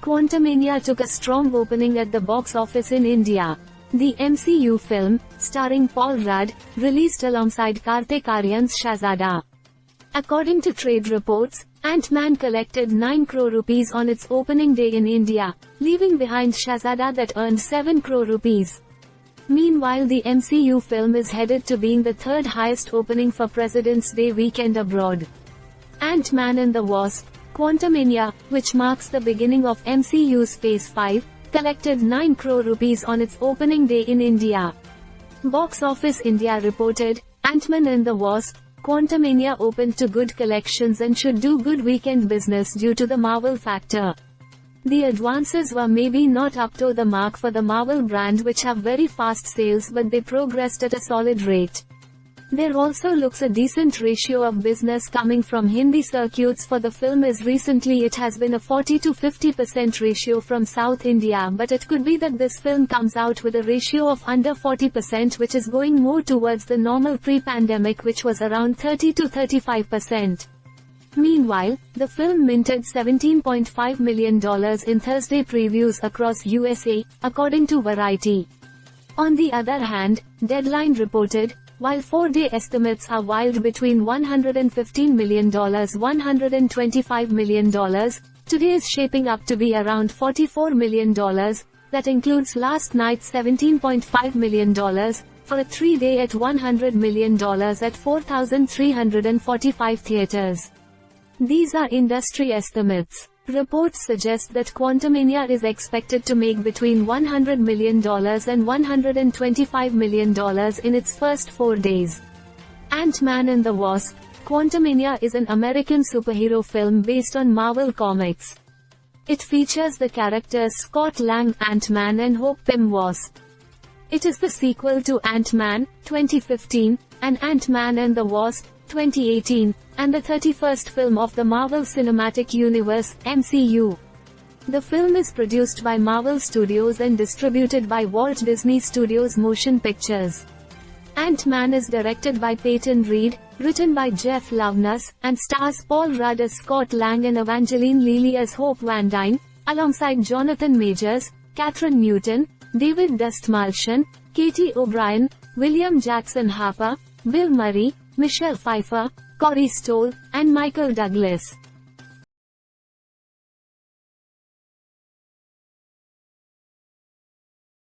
Quantumania took a strong opening at the box office in India. The MCU film, starring Paul Rudd, released alongside Kartik Aaryan's Shehzada. According to trade reports, Ant-Man collected 9 crore rupees on its opening day in India, leaving behind Shehzada that earned 7 crore rupees. Meanwhile, the MCU film is headed to being the third highest opening for President's Day weekend abroad. Ant-Man and the Wasp, Quantumania, which marks the beginning of MCU's Phase 5, collected 9 crore rupees on its opening day in India. Box Office India reported, Ant-Man and the Wasp, Quantumania opened to good collections and should do good weekend business due to the Marvel factor. The advances were maybe not up to the mark for the Marvel brand, which have very fast sales, but they progressed at a solid rate. There also looks a decent ratio of business coming from Hindi circuits for the film, as recently it has been a 40 to 50% ratio from South India, but it could be that this film comes out with a ratio of under 40%, which is going more towards the normal pre-pandemic, which was around 30 to 35%. Meanwhile, the film minted $17.5 million in Thursday previews across USA, according to Variety. On the other hand, Deadline reported, while 4-day estimates are wild between $115 million $125 million, today is shaping up to be around $44 million, that includes last night's $17.5 million, for a 3-day at $100 million at 4,345 theaters. These are industry estimates. Reports suggest that Quantumania is expected to make between $100 million and $125 million in its first 4 days. Ant-Man and the Wasp, Quantumania is an American superhero film based on Marvel Comics. It features the characters Scott Lang, Ant-Man, and Hope Pym, Wasp. It is the sequel to Ant-Man, 2015, and Ant-Man and the Wasp, 2018, and the 31st film of the Marvel Cinematic Universe, MCU. The film is produced by Marvel Studios and distributed by Walt Disney Studios Motion Pictures. Ant-Man is directed by Peyton Reed, written by Jeff Loveness, and stars Paul Rudd as Scott Lang and Evangeline Lilly as Hope Van Dyne, alongside Jonathan Majors, Catherine Newton, David Dastmalchian, Katie O'Brien, William Jackson Harper, Bill Murray, Michelle Pfeiffer, Corey Stoll, and Michael Douglas.